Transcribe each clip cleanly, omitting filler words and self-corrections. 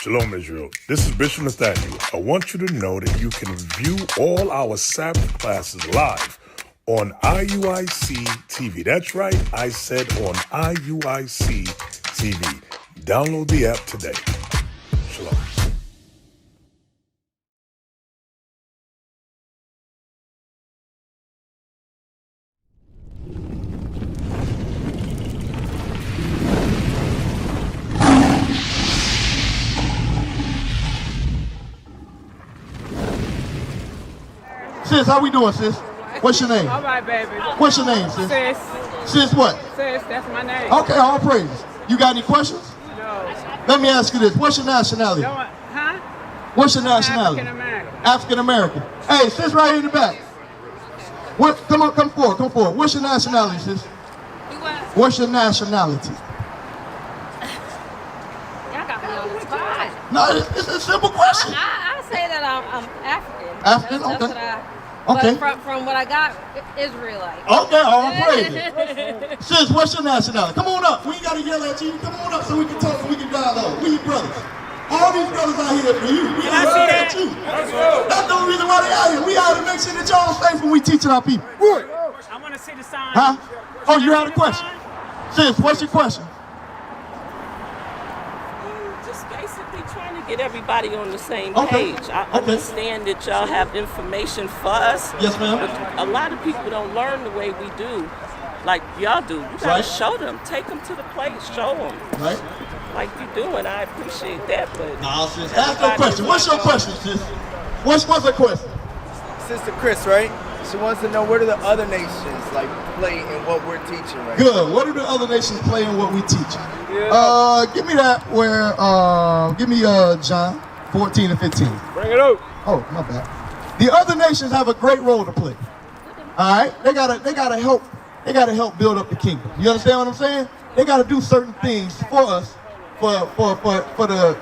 Shalom, Israel. This is Bishop Nathaniel. I want you to know that you can view all our Sabbath classes live on IUIC TV. That's right, I said on IUIC TV. Download the app today. Shalom. Sis, how we doing, sis? What's your name? All right, baby. What's your name, sis? Sis. Sis what? Sis, that's my name. Okay, all praises. You got any questions? No. Let me ask you this. What's your nationality? No, huh? What's your nationality? African-American. African-American. Hey, sis right here in the back. What? Come on, come forward, come forward. What's your nationality, sis? What's your nationality? Y'all got me on the spot. No, it's a simple question. I say that I'm African. African? That's Okay. what Okay. But from what I got, Israelite. Okay, all praises. Sis, what's your nationality? Come on up. We ain't got to yell at you. Come on up so we can talk and we can dialogue. We your brothers. All these brothers out here for you. We ain't yelling at you. That's the only reason why they out here. We out to make sure that y'all safe when we teaching our people. I want to see the sign. Huh? Oh, you had a question? Sis, what's your question? Just basically trying to get everybody on the same Okay. page. I understand that y'all have information for us. Yes, ma'am. But a lot of people don't learn the way we do, like y'all do. You gotta Right. show them, take them to the place, show them. Right? Like you doing, I appreciate that, but Nah, sis. Ask your question. What's your question, sis? What's the question? Sister Chris, right? She wants to know where do the other nations like play in what we're teaching, right? Good. What do the other nations play in what we teach? Give me that where, give me John 14 and 15. Bring it up. Oh, my bad. The other nations have a great role to play. All right? They gotta help build up the kingdom. You understand what I'm saying? They gotta do certain things for us, for the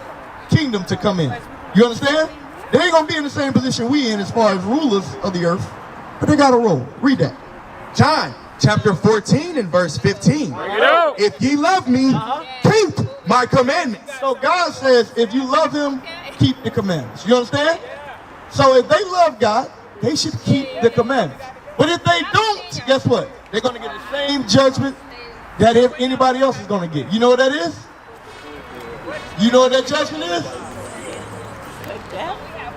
kingdom to come in. You understand? They ain't gonna be in the same position we in as far as rulers of the earth, but they got a role. Read that. John chapter 14 and verse 15. If ye love me, keep my commandments. So God says, if you love him, keep the commandments. You understand? So if they love God, they should keep the commandments. But if they don't, guess what? They're going to get the same judgment that if anybody else is going to get. You know what that is? You know what that judgment is?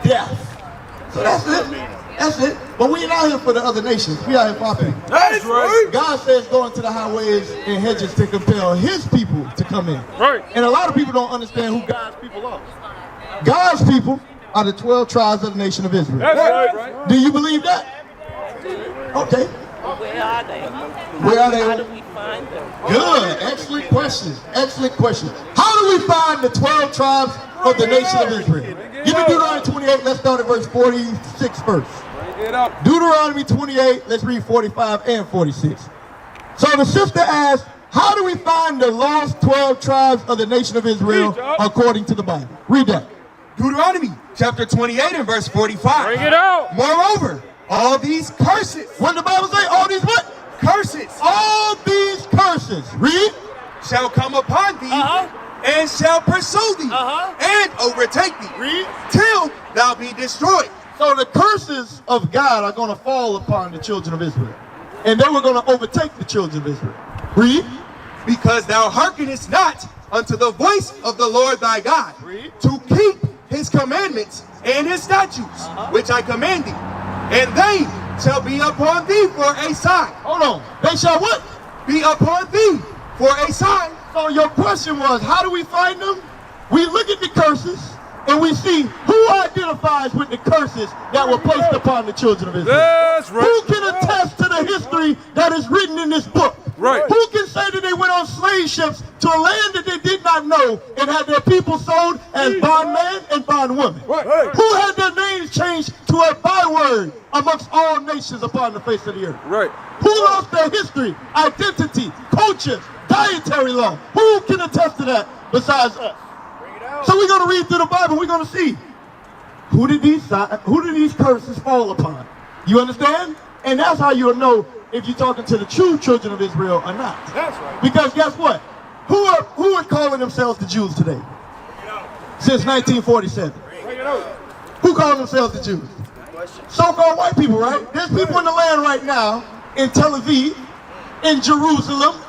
Death. So that's it. That's it. But we ain't out here for the other nations. We out here for our people. That's right. God says go into the highways and hedges to compel his people to come in. Right. And a lot of people don't understand who God's people are. God's people are the 12 tribes of the nation of Israel. That's right. Do you believe that? Okay. where are they? Where are they? How do we find them? Good. Excellent questions. Excellent questions. How do we find the 12 tribes of the nation of Israel? Give me Deuteronomy 28. Let's start at verse 46 first. Deuteronomy 28. Let's read 45 and 46. So the sister asked, how do we find the lost 12 tribes of the nation of Israel according to the Bible? Read that. Deuteronomy chapter 28 and verse 45. Bring it out. Moreover, all these curses. What did the Bible say? All these what? Curses. All these curses. Read. Shall come upon thee and shall pursue thee and overtake thee. Read. Till thou be destroyed. So the curses of God are going to fall upon the children of Israel. And they were going to overtake the children of Israel. Read. Because thou hearkenest not unto the voice of the Lord thy God, to keep his commandments and his statutes, which I command thee. And they shall be upon thee for a sign. Hold on. They shall what? Be upon thee for a sign. So your question was, how do we find them? We look at the curses and we see who identifies with the curses that were placed upon the children of Israel. That's right. Who can attest to the history that is written in this book? Right. Who can say that they went on slave ships to a land that they did not know and had their people sold as bondman and bondwoman? Right. Who had their names changed to a byword amongst all nations upon the face of the earth? Right. Who lost their history, identity, culture, dietary law? Who can attest to that besides us? So we're going to read through the Bible. We're going to see who did these curses fall upon. You understand? And that's how you'll know if you're talking to the true children of Israel or not. That's right. Because guess what? Who are calling themselves the Jews today? since 1947. Who call themselves the Jews? So-called white people, right? There's people in the land right now, in Tel Aviv, in Jerusalem,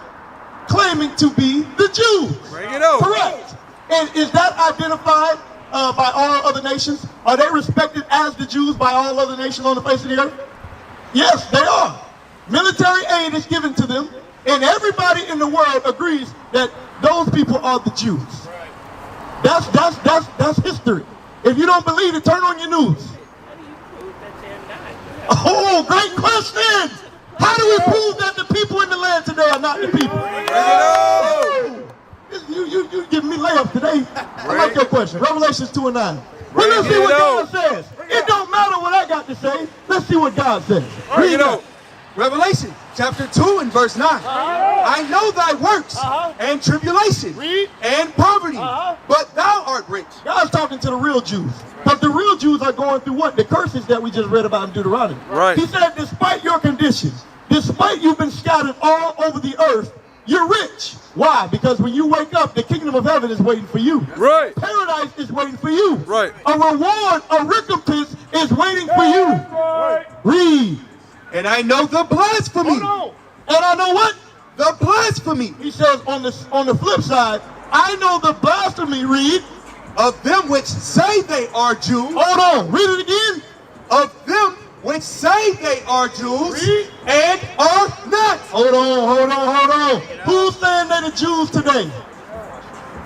claiming to be the Jews. Bring it on. Correct. And is that identified by all other nations? Are they respected as the Jews by all other nations on the face of the earth? Yes, they are. Military aid is given to them, and everybody in the world agrees that those people are the Jews. That's history. If you don't believe it, turn on your news. Oh, great question! How do we prove that the people in the land today are not the people? You giving me layups today. I like your question. Revelations 2 and 9. Well, let's see what God says. It don't matter what I got to say. Let's see what God says. Read it. Revelation chapter 2 and verse 9. I know thy works and tribulation and poverty, but thou art rich. God's talking to the real Jews. But the real Jews are going through what? The curses that we just read about in Deuteronomy. Right. He said, despite your condition, despite you've been scattered all over the earth, you're rich. Why? Because when you wake up, the kingdom of heaven is waiting for you. Right. Paradise is waiting for you. Right. A reward, a recompense is waiting for you. Right. Read. And I know the blasphemy. And I know what? The blasphemy. He says on the flip side, I know the blasphemy, read, of them which say they are Jews. Hold on, read it again. Of them which say they are Jews and are not. Hold on. Who's saying they're the Jews today?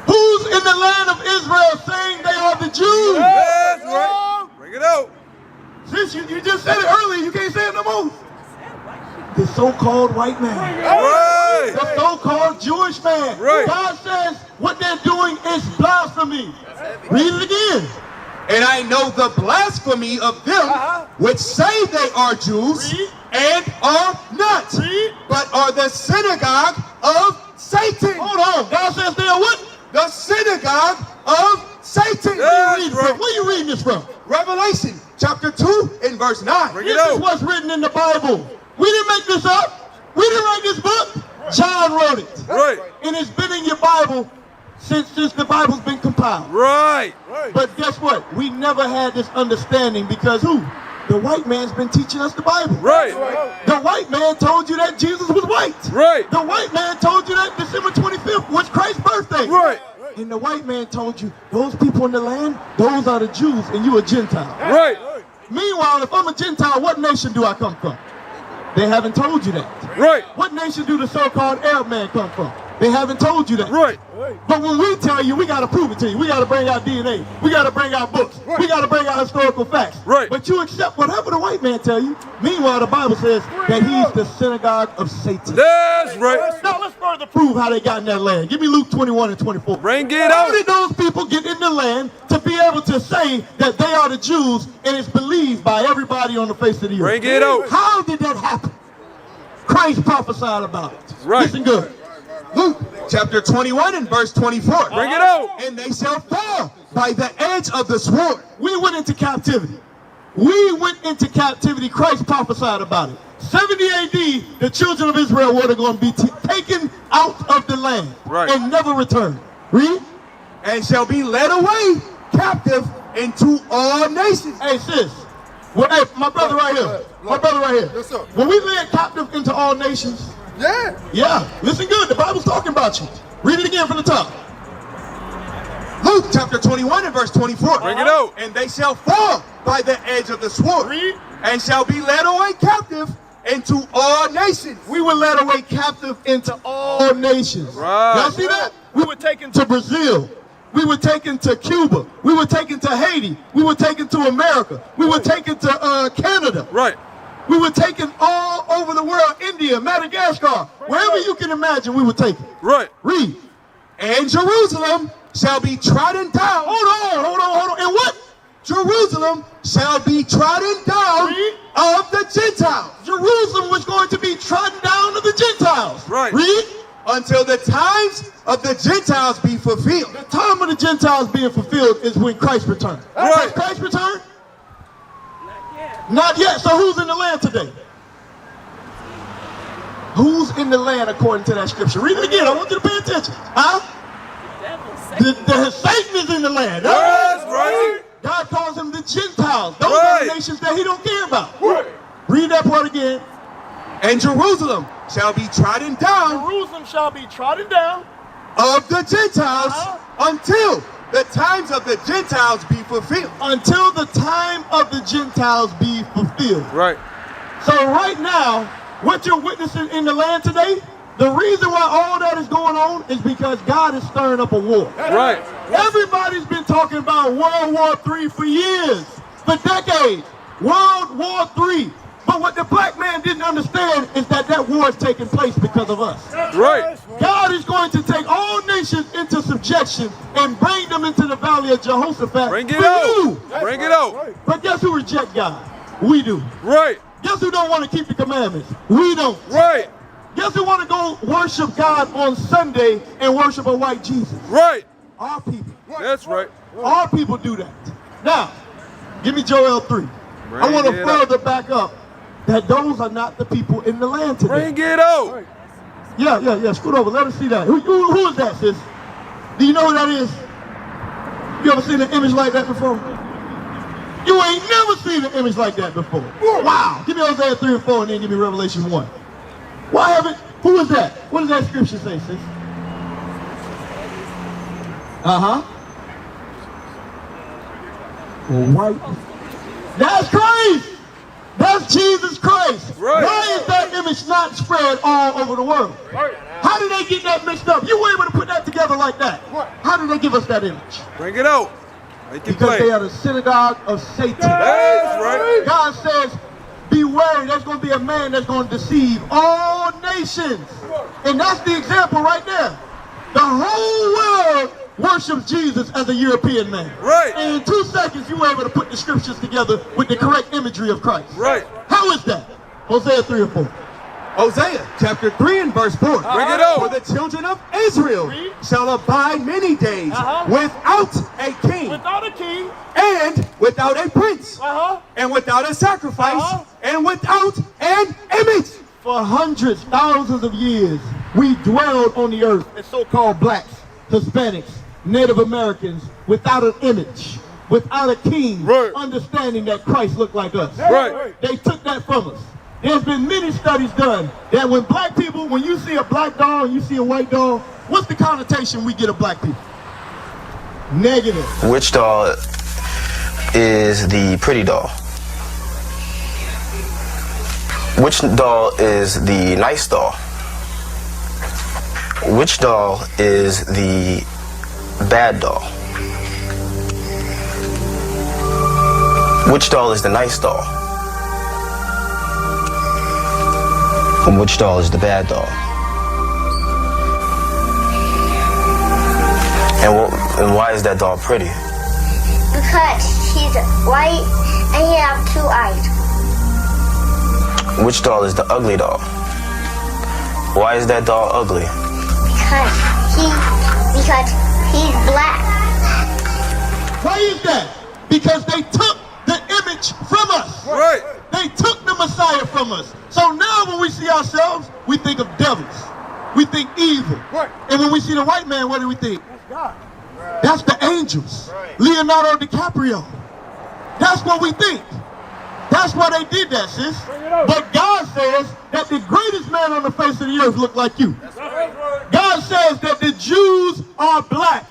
Who's in the land of Israel saying they are the Jews? That's right. Bring it out. Since you just said it earlier, you can't say it no more. The so-called white man. Right. The so-called Jewish man. Right. God says what they're doing is blasphemy. Read it again. And I know the blasphemy of them which say they are Jews and are not, but are the synagogue of Satan. Hold on. God says they are what? The synagogue of Satan. Where are you reading this from? Revelation chapter 2 and verse 9. Bring it This is out. what's written in the Bible. We didn't make this up. We didn't write this book. John wrote it. Right. And it's been in your Bible since the Bible's been compiled. Right. But guess what? We never had this understanding because who? The white man's been teaching us the Bible. Right. The white man told you that Jesus was white. Right. The white man told you that December 25th was Christ's birthday. Right. And the white man told you, those people in the land, those are the Jews, and you a Gentile. Right. Meanwhile, if I'm a Gentile, what nation do I come from? They haven't told you that. Right. What nation do the so-called Arab man come from? They haven't told you that. Right. But when we tell you, we got to prove it to you. We got to bring out DNA. We got to bring out books. We got to bring out historical facts. Right. But you accept whatever the white man tell you. Meanwhile, the Bible says that he's the synagogue of Satan. That's right. Now let's further prove how they got in that land. Give me Luke 21 and 24. Bring it How out. did those people get in the land to be able to say that they are the Jews and it's believed by everybody on the face of the earth? Bring it out. How did that happen? Christ prophesied about it. Right. Listen good. Luke chapter 21 and verse 24. Bring it out. And they shall fall by the edge of the sword. We went into captivity. Christ prophesied about it. 70 AD, the children of Israel were going to be taken out of the land and never return. Read. And shall be led away captive into all nations. Hey, sis. Well, hey, my brother right here. My brother right here. Yes, sir. When we led captive into all nations, yeah, listen good. The Bible's talking about you. Read it again from the top. Luke chapter 21 and verse 24. Bring it out. And they shall fall by the edge of the sword. Read. And shall be led away captive into all nations. We were led away captive into all nations. Right. Y'all see that? We were taken to Brazil. We were taken to Cuba. We were taken to Haiti. We were taken to America. We were taken to Canada. Right. We were taken all over the world, India, Madagascar, wherever you can imagine we were taken. Right. Read. And Jerusalem shall be trodden down. Hold on. And what? Jerusalem shall be trodden down of the Gentiles. Jerusalem was going to be trodden down of the Gentiles. Right. Read. Until the times of the Gentiles be fulfilled. The time of the Gentiles being fulfilled is when Christ returned. Right. Has Christ returned? Not yet. So who's in the land today? Who's in the land according to that scripture? Read it again. I want you to pay attention. Huh? Satan foreigners in the land. That's right. God calls them the Gentiles. Those are the nations that he don't care about. Read that part again. And Jerusalem shall be trodden down Jerusalem shall be trodden down of the Gentiles until the times of the Gentiles be fulfilled. until the time of the Gentiles be fulfilled. Right. So right now, what you're witnessing in the land today, the reason why all that is going on is because God is stirring up a war. Right. Everybody's been talking about World War III for years, for decades. World War III. But what the black man didn't understand is that that war is taking place because of us. Right. God is going to take all nations into subjection and bring them into the valley of Jehoshaphat. Bring it for out. you. Bring it out. But guess who reject God? We do. Right. Guess who don't want to keep the commandments? We don't. Right. Guess who want to go worship God on Sunday and worship a white Jesus? Right. Our people. That's right. Our people do that. Now, give me Joel 3. I want to Bring it up. further back up that those are not the people in the land today. Bring it out. Yeah. Scoot over. Let us see that. Who is that, sis? Do you know who that is? You ever seen an image like that before? You ain't never seen an image like that before. Wow. Give me Hosea 3 and 4 and then give me Revelation 1. Why haven't? Who is that? What does that scripture say, sis? White. That's Christ. That's Jesus Christ. Right. Why is that image not spread all over the world? Right. How did they get that mixed up? You were able to put that together like that. How did they give us that image? Bring it out. Make it Because plain. they are the synagogue of Satan. That's right. God says, beware, there's going to be a man that's going to deceive all nations. And that's the example right there. The whole world worships Jesus as a European man. Right. And in 2 seconds, you were able to put the scriptures together with the correct imagery of Christ. Right. How is that? Hosea 3 and 4. Hosea chapter 3 and verse 4. Bring it out. For the children of Israel shall abide many days without a king. Without a king. And without a prince. And without a sacrifice. And without an image. For hundreds, thousands of years, we dwelled on the earth as so-called blacks, Hispanics, Native Americans, without an image, without a king, Right. understanding that Christ looked like us. Right. They took that from us. There's been many studies done that when black people, when you see a black doll and you see a white doll, what's the connotation we get of black people? Negative. Which doll is the pretty doll? Which doll is the nice doll? Which doll is the bad doll? Which doll is the nice doll? And which doll is the bad doll? And why is that doll pretty? Because he's white and he has 2 eyes. Which doll is the ugly doll? Why is that doll ugly? Because he's black. Why is that? Because they took the image from us. Right. They took the Messiah from us. So now when we see ourselves, we think of devils. We think evil. Right. And when we see the white man, what do we think? That's the angels. Leonardo DiCaprio. That's what we think. That's why they did that, sis. But God says that the greatest man on the face of the earth looked like you. God says that the Jews are black.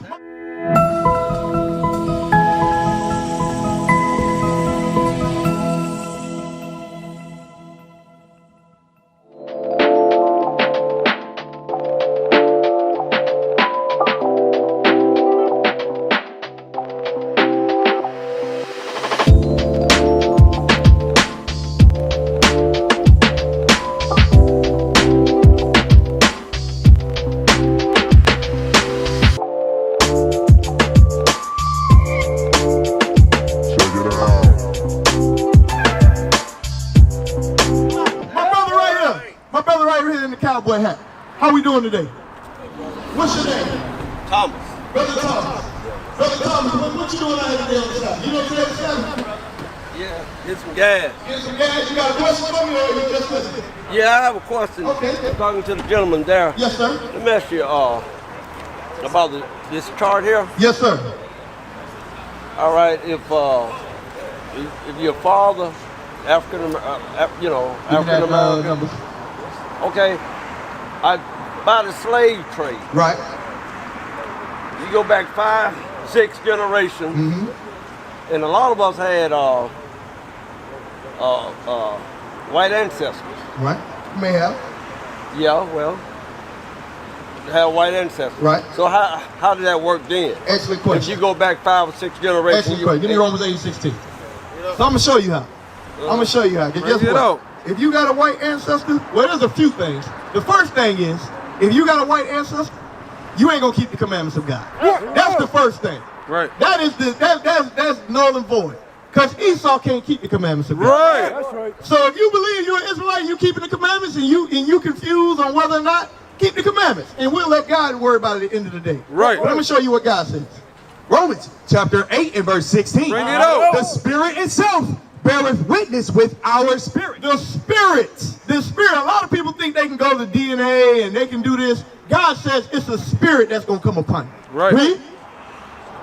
Cowboy hat. How we doing today? What's your name? Thomas. Brother Thomas. Brother Thomas, what you doing out here today on the side? You know today the Sabbath? Yeah, get some gas. Get some gas. You got a question for me or you just listening? Yeah, I have a question. Okay. I'm talking to the gentleman there. Yes, sir. Let me ask you about this chart here. Yes, sir. All right, if your father, African American, numbers. okay, by the slave trade, Right. you go back 5, 6 generations, Mm-hmm. and a lot of us had white ancestors. Right. You may have. Yeah, well, have white ancestors. Right. So how did that work then? Excellent If question. you go back 5 or 6 generations, Excellent question. Give me Romans 8:16. So I'm gonna show you how. I'm gonna show you how. 'Cause guess Bring it what? out. If you got a white ancestor, well, there's a few things. The first thing is, if you got a white ancestor, you ain't gonna keep the commandments of God. That's the first thing. Right. That is that's null and void. Because Esau can't keep the commandments of God. Right. That's right. So if you believe you're an Israelite, you keeping the commandments, and you confused on whether or not, keep the commandments, and we'll let God worry about it at the end of the day. Right. But let me show you what God says. Romans chapter 8 and verse 16. Bring it out. The Spirit itself beareth witness with our spirit. The spirit. A lot of people think they can go to DNA and they can do this. God says it's a spirit that's going to come upon you. Right. Read.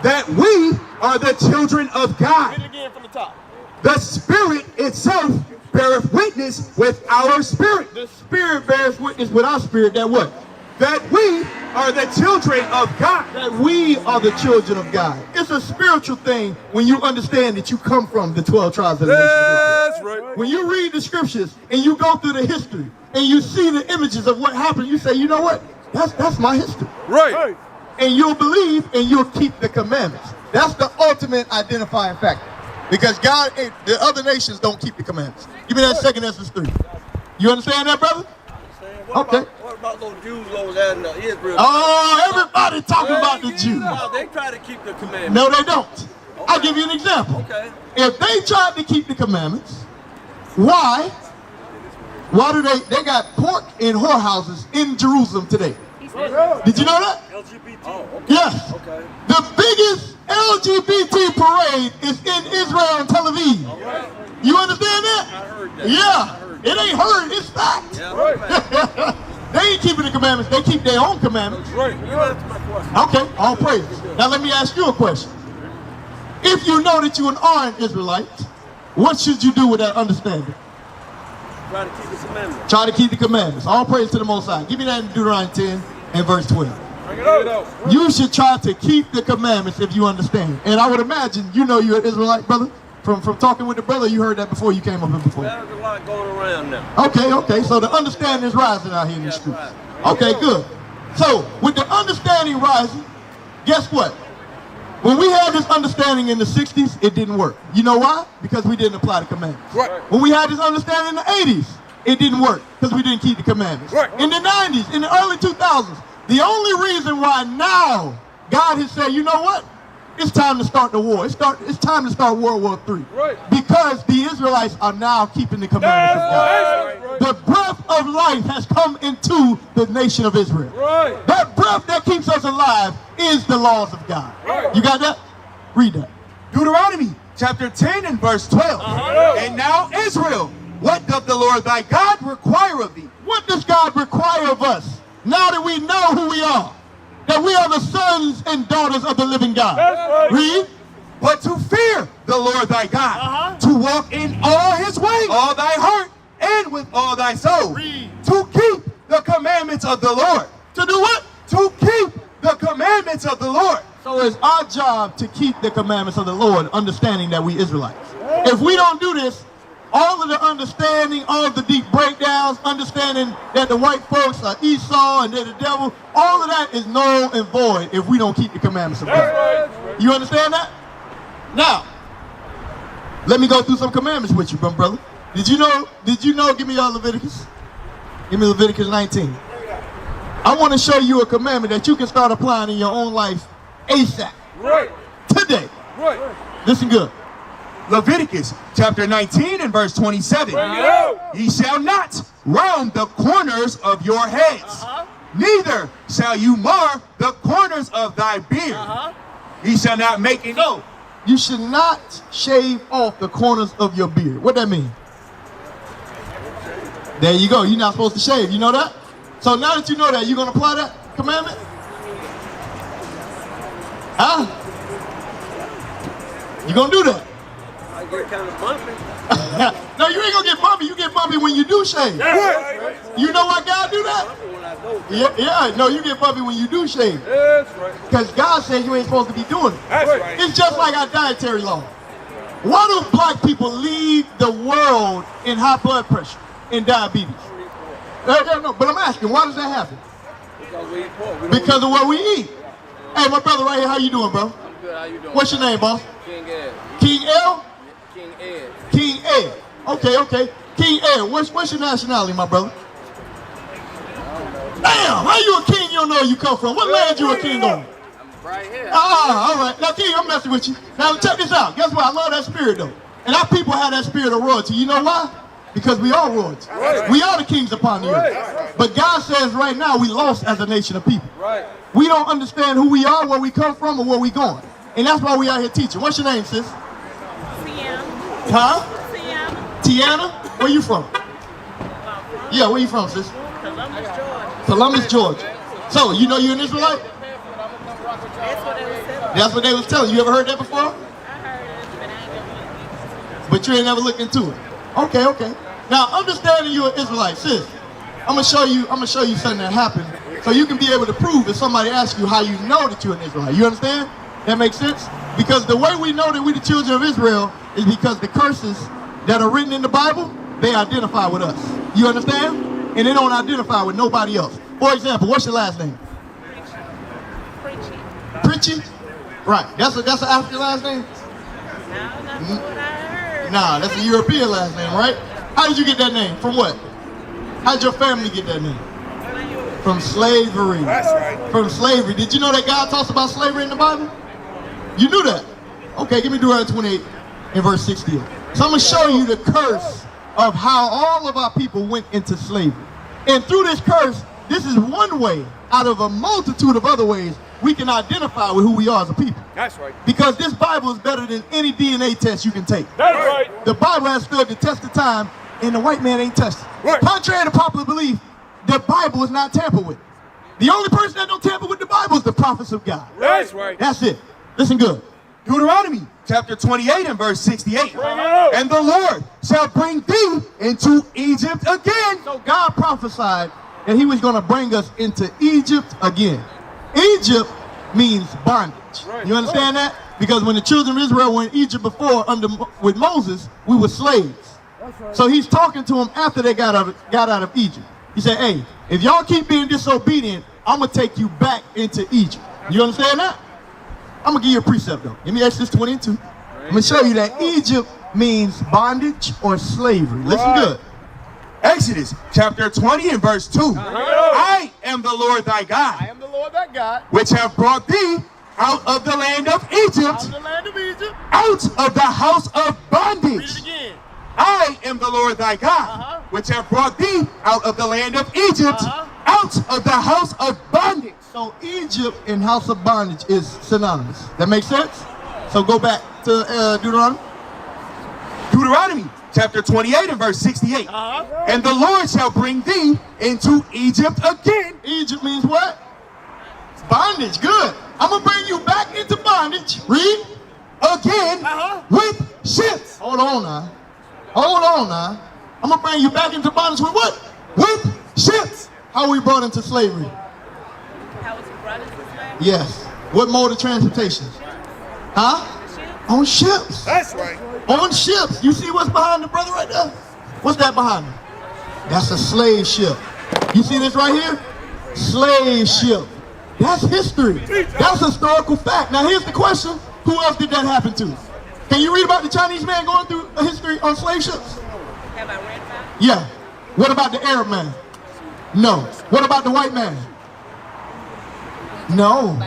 That we are the children of God. Read it again from the top. The Spirit itself beareth witness with our spirit. The spirit bears witness with our spirit that what? That we are the children of God. That we are the children of God. It's a spiritual thing when you understand that you come from the 12 tribes of the nation of Israel. That's right. When you read the scriptures and you go through the history and you see the images of what happened, you say, you know what? That's my history. Right. And you'll believe and you'll keep the commandments. That's the ultimate identifying factor. Because God, the other nations don't keep the commandments. Give me that 2 Ezra 3. You understand that, brother? Okay. What about those Jews over there in Israel? Oh, everybody talking about the Jews. No, they try to keep the commandments. No, they don't. I'll give you an example. Okay. If they tried to keep the commandments, why do they got pork in whorehouses in Jerusalem today? Did you know that? LGBT. Oh, okay. Yes. Okay. The biggest LGBT parade is in Israel and Tel Aviv. Right. You understand that? I heard that. Yeah. It ain't heard, it's fact. Yeah, right. They ain't keeping the commandments, they keep their own commandments. Right. You answer my question. Okay, all praise. Now let me ask you a question. If you know that you are an Israelite, what should you do with that understanding? Try to keep the commandments. Try to keep the commandments. All praise to the Most High. Give me that in Deuteronomy 10 and verse 12. Bring it out. You should try to keep the commandments if you understand. And I would imagine you know you're an Israelite, brother. From talking with the brother, you heard that before you came up here before. There's a lot going around now. Okay. So the understanding is rising out here in the streets. Right. Okay, good. So with the understanding rising, guess what? When we had this understanding in the 60s, it didn't work. You know why? Because we didn't apply the commandments. Right. When we had this understanding in the 80s, it didn't work because we didn't keep the commandments. Right. In the 90s, in the early 2000s, the only reason why now God has said, you know what? It's time to start the war. It's time to start World War III. Right. Because the Israelites are now keeping the commandments of God. Right. The breath of life has come into the nation of Israel. Right. That breath that keeps us alive is the laws of God. Right. You got that? Read that. Deuteronomy chapter 10 and verse 12. And now Israel, what doth the Lord thy God require of thee? What does God require of us now that we know who we are? That we are the sons and daughters of the living God. Right. Read. But to fear the Lord thy God, to walk in all his ways, all thy heart, and with all thy soul, Read. to keep the commandments of the Lord. To do what? To keep the commandments of the Lord. So it's our job to keep the commandments of the Lord, understanding that we Israelites. If we don't do this, all of the understanding, all of the deep breakdowns, understanding that the white folks are Esau and they're the devil, all of that is null and void if we don't keep the commandments of God. You understand that? Now, let me go through some commandments with you, brother. Did you know, give me your Leviticus. Give me Leviticus 19. I want to show you a commandment that you can start applying in your own life ASAP. Right. Today. Right. Listen good. Leviticus chapter 19 and verse 27. Ye shall not round the corners of your heads, neither shall you mar the corners of thy beard. Ye shall not make any. So, you should not shave off the corners of your beard. What that mean? There you go. You're not supposed to shave. You know that? So now that you know that, you going to apply that commandment? Huh? You gonna do that? I get kind of bumpy. No, you ain't gonna get bumpy. You get bumpy when you do shave. Right. You know why God do that? When I go. Yeah, no, you get bumpy when you do shave. That's right. Because God says you ain't supposed to be doing it. That's right. It's just like our dietary law. Why do black people lead the world in high blood pressure and diabetes? No, but I'm asking, why does that happen? Because we eat pork. Because of what we eat. Hey, my brother right here, how you doing, bro? I'm good. How you doing? What's your name, boss? King Ed. King L? King Ed. King Ed. Okay. King Ed, what's your nationality, my brother? Damn, how you a king you don't know where you come from? What land you a king on? I'm right here. Ah, all right. Now, King, I'm messing with you. Now, check this out. Guess what? I love that spirit, though. And our people have that spirit of royalty. You know why? Because we are royalty. Right. We are the kings upon the earth. But God says right now we lost as a nation of people. Right. We don't understand who we are, where we come from, or where we going. And that's why we out here teaching. What's your name, sis? Tiana. Huh? Tiana. Tiana? Where you from? Yeah, where you from, sis? Columbus, Georgia. Columbus, Georgia. So, you know you're an Israelite? That's what they was telling me. That's what they was telling you. You ever heard that before? I heard it, but I ain't never looked. But you ain't never looked into it. Okay. Now, understanding you're an Israelite, sis, I'm gonna show you something that happened so you can be able to prove if somebody asks you how you know that you're an Israelite. You understand? That makes sense? Because the way we know that we the children of Israel is because the curses that are written in the Bible, they identify with us. You understand? And they don't identify with nobody else. For example, what's your last name? Pritchie? Right. That's an African last name? No, that's what I heard. Nah, that's a European last name, right? How did you get that name? From what? How did your family get that name? From slavery. That's right. From slavery. Did you know that God talks about slavery in the Bible? You knew that? Okay, give me Deuteronomy 28 and verse 68. So I'm going to show you the curse of how all of our people went into slavery. And through this curse, this is one way out of a multitude of other ways we can identify with who we are as a people. That's right. Because this Bible is better than any DNA test you can take. That's right. The Bible has stood the test of time, and the white man ain't touched it. Right. Contrary to popular belief, the Bible is not tampered with. The only person that don't tamper with the Bible is the prophets of God. That's right. That's it. Listen good. Deuteronomy chapter 28 and verse 68. And the Lord shall bring thee into Egypt again. So God prophesied that he was going to bring us into Egypt again. Egypt means bondage. You understand that? Because when the children of Israel were in Egypt before with Moses, we were slaves. So he's talking to them after they got out of Egypt. He said, hey, if y'all keep being disobedient, I'm going to take you back into Egypt. You understand that? I'm going to give you a precept, though. Give me Exodus 22. I'm going to show you that Egypt means bondage or slavery. Listen good. Exodus chapter 20 and verse 2. I am the Lord thy God. I am the Lord thy God. Which have brought thee out of the land of Egypt. Out of the land of Egypt. Out of the house of bondage. Read it again. I am the Lord thy God, which have brought thee out of the land of Egypt, out of the house of bondage. So Egypt and house of bondage is synonymous. That makes sense? So go back to Deuteronomy. Deuteronomy chapter 28 and verse 68. And the Lord shall bring thee into Egypt again. Egypt means what? Bondage. Good. I'm going to bring you back into bondage. Read. Again with ships. Hold on now. I'm going to bring you back into bondage with what? With ships. How we brought into slavery? How was your brother's slavery? Yes. What mode of transportation? Huh? On ships. That's right. On ships. You see what's behind the brother right there? What's that behind him? That's a slave ship. You see this right here? Slave ship. That's history. That's historical fact. Now here's the question. Who else did that happen to? Can you read about the Chinese man going through a history on slave ships? Have I read about it? Yeah. What about the Arab man? No. What about the white man? No.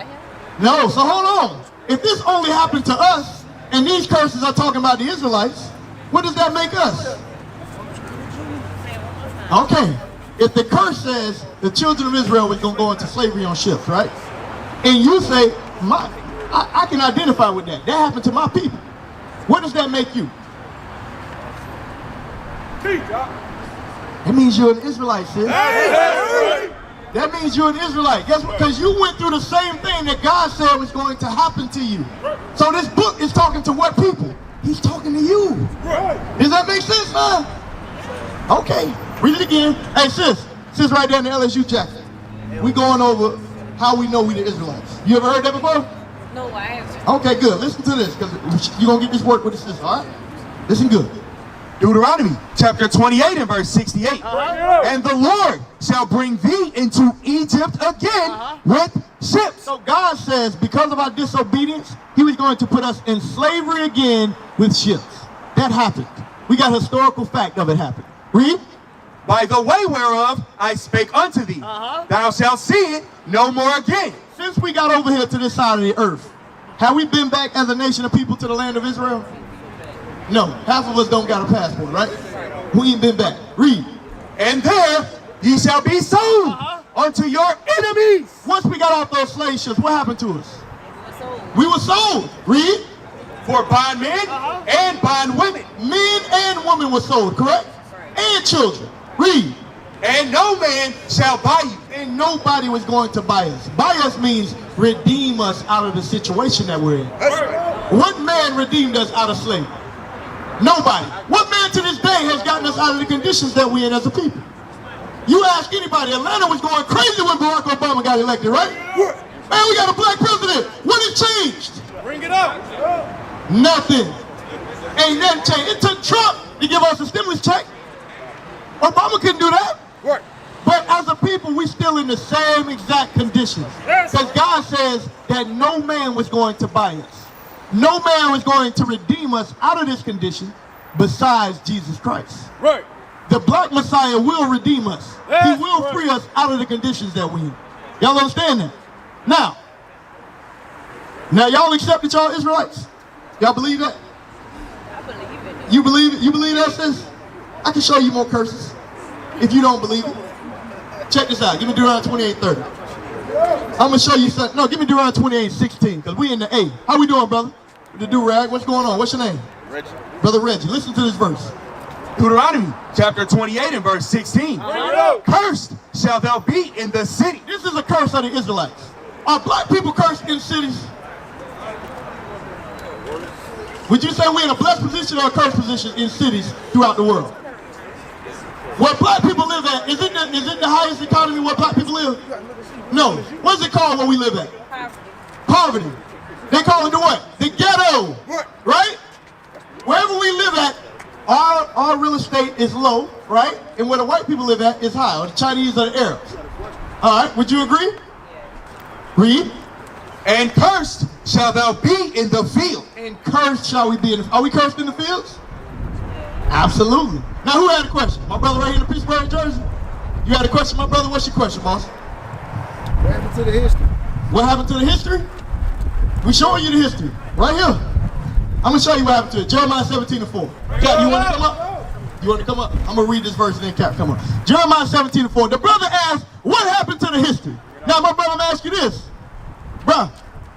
No. So hold on. If this only happened to us, and these curses are talking about the Israelites, what does that make us? Okay. If the curse says the children of Israel was going to go into slavery on ships, right? And you say, I can identify with that. That happened to my people. What does that make you? It means you're an Israelite, sis. That means you're an Israelite. Guess what? Because you went through the same thing that God said was going to happen to you. So this book is talking to what people? He's talking to you. Does that make sense, man? Okay, read it again. Hey, sis right there in the LSU jacket. We going over how we know we the Israelites. You ever heard that before? No, I haven't. Okay, good. Listen to this, because you're going to get this work with the sister, all right? Listen good. Deuteronomy chapter 28 and verse 68. And the Lord shall bring thee into Egypt again with ships. So God says, because of our disobedience, he was going to put us in slavery again with ships. That happened. We got historical fact of it happening. Read. By the way whereof I spake unto thee, thou shalt see it no more again. Since we got over here to this side of the earth, have we been back as a nation of people to the land of Israel? No, half of us don't got a passport, right? We ain't been back. Read. And there ye shall be sold unto your enemies. Once we got off those slave ships, what happened to us? We were sold. Read. For bondmen and bondwomen. Men and women were sold, correct? And children. Read. And no man shall buy you. And nobody was going to buy us. Buy us means redeem us out of the situation that we're in. What man redeemed us out of slavery? Nobody. What man to this day has gotten us out of the conditions that we're in as a people? You ask anybody, Atlanta was going crazy when Barack Obama got elected, right? Man, we got a black president. What has changed? Bring it up. Nothing. Ain't nothing changed. It took Trump to give us a stimulus check. Obama couldn't do that. Right. But as a people, we still in the same exact conditions. Because God says that no man was going to buy us. No man was going to redeem us out of this condition besides Jesus Christ. Right. The black Messiah will redeem us. He will free us out of the conditions that we're in. Y'all understand that? Now y'all accept that y'all Israelites? Y'all believe that? I believe it. You believe it? You believe that, sis? I can show you more curses if you don't believe it. Check this out. Give me Deuteronomy 28:30. I'm going to show you something. No, give me Deuteronomy 28:16, because we in the A. How we doing, brother? The do-rag. What's going on? What's your name? Reggie. Brother Reggie. Listen to this verse. Deuteronomy chapter 28 and verse 16. Cursed shalt thou be in the city. This is a curse of the Israelites. Are black people cursed in cities? Would you say we're in a blessed position or a cursed position in cities throughout the world? Where black people live at, is it the highest economy where black people live? No. What's it called where we live at? Poverty. They call it the what? The ghetto. Right? Wherever we live at, our real estate is low, right? And where the white people live at is high, or the Chinese or the Arabs. All right, would you agree? Read. And cursed shalt thou be in the field. And cursed shall we be in the, are we cursed in the fields? Absolutely. Now who had a question? My brother right here in the Pittsburgh, Jersey? You had a question, my brother? What's your question, boss? What happened to the history? What happened to the history? We're showing you the history. Right here. I'm going to show you what happened to it. Jeremiah 17:4. Cap, you want to come up? You want to come up? I'm going to read this verse and then Cap, come up. Jeremiah 17:4. The brother asked, what happened to the history? Now my brother, I'm going to ask you this. Bruh,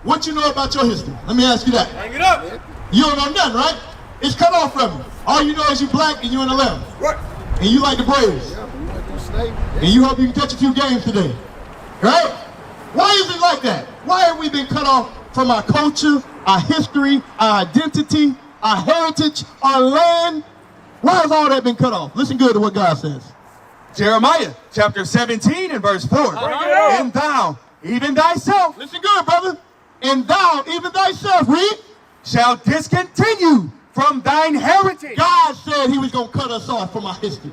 what you know about your history? Let me ask you that. Bring it up. You don't know nothing, right? It's cut off from you. All you know is you black and you in the left. Right. And you like the Braves. And you hope you can catch a few games today. Right? Why is it like that? Why have we been cut off from our culture, our history, our identity, our heritage, our land? Why has all that been cut off? Listen good to what God says. Jeremiah chapter 17 and verse 4. And thou, even thyself, listen good, brother. And thou, even thyself, read, shall discontinue from thine heritage. God said he was going to cut us off from our history.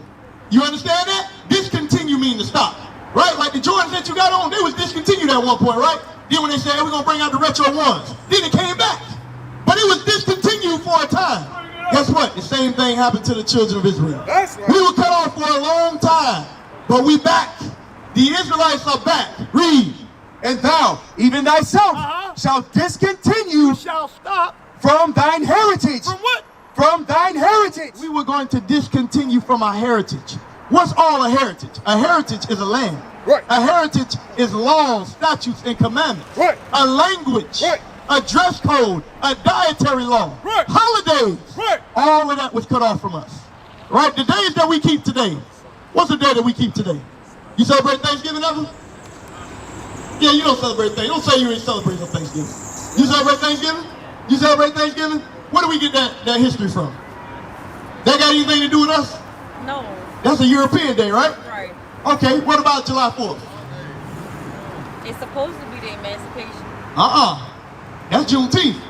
You understand that? Discontinue means to stop. Right? Like the Jordans that you got on, they was discontinued at one point, right? Then when they said, hey, we're going to bring out the retro ones, then it came back. But it was discontinued for a time. Guess what? The same thing happened to the children of Israel. That's right. We were cut off for a long time, but we back. The Israelites are back. Read. And thou, even thyself, shall discontinue, Shall stop. from thine heritage. From what? From thine heritage. We were going to discontinue from our heritage. What's all a heritage? A heritage is a land. Right. A heritage is laws, statutes, and commandments. Right. A language. Right. A dress code. A dietary law. Right. Holidays. Right. All of that was cut off from us. Right? The days that we keep today. What's the day that we keep today? You celebrate Thanksgiving ever? Yeah, you don't celebrate Thanksgiving. Don't say you ain't celebrating Thanksgiving. You celebrate Thanksgiving? You celebrate Thanksgiving? Where do we get that history from? That got anything to do with us? No. That's a European day, right? Right. Okay, what about July 4th? It's supposed to be the emancipation. That's Juneteenth.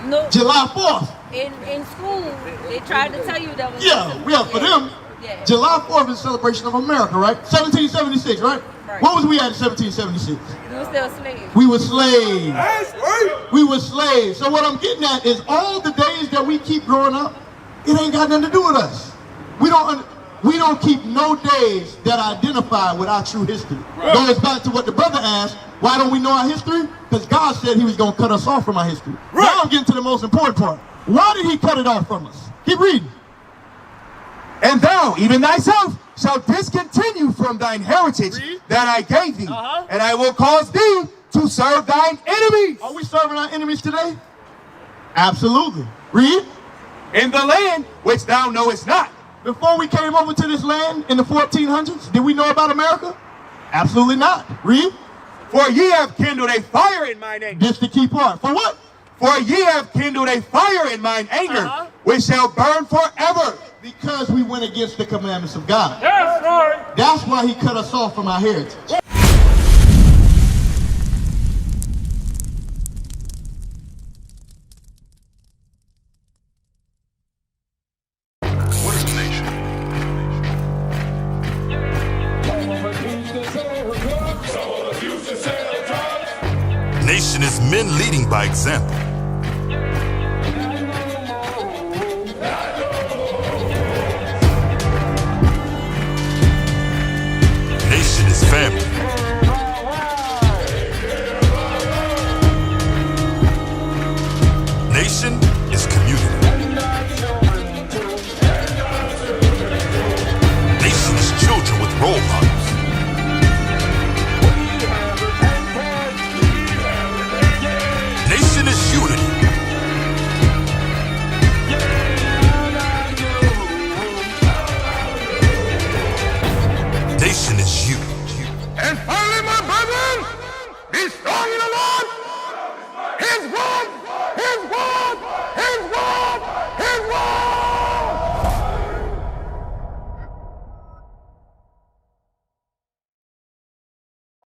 No. July 4th. In school, they tried to tell you that was. For them. Yeah. July 4th is a celebration of America, right? 1776, right? Right. What was we at in 1776? We were still slaves. We were slaves. We were slaves. So what I'm getting at is all the days that we keep growing up, it ain't got nothing to do with us. We don't keep no days that identify with our true history. Right. Goes back to what the brother asked, why don't we know our history? Because God said he was going to cut us off from our history. Right. Now I'm getting to the most important part. Why did he cut it off from us? Keep reading. And thou, even thyself, shalt discontinue from thine heritage that I gave thee, and I will cause thee to serve thine enemies. Are we serving our enemies today? Absolutely. Read. In the land which thou knowest not. Before we came over to this land in the 1400s, did we know about America? Absolutely not. Read. For ye have kindled a fire in mine anger. This the key part. For what? For ye have kindled a fire in mine anger, which shall burn forever. Because we went against the commandments of God. That's right. That's why he cut us off from our heritage. What is a nation? Nation is men leading by example. Nation is family. Nation is community. Nation is children with role models.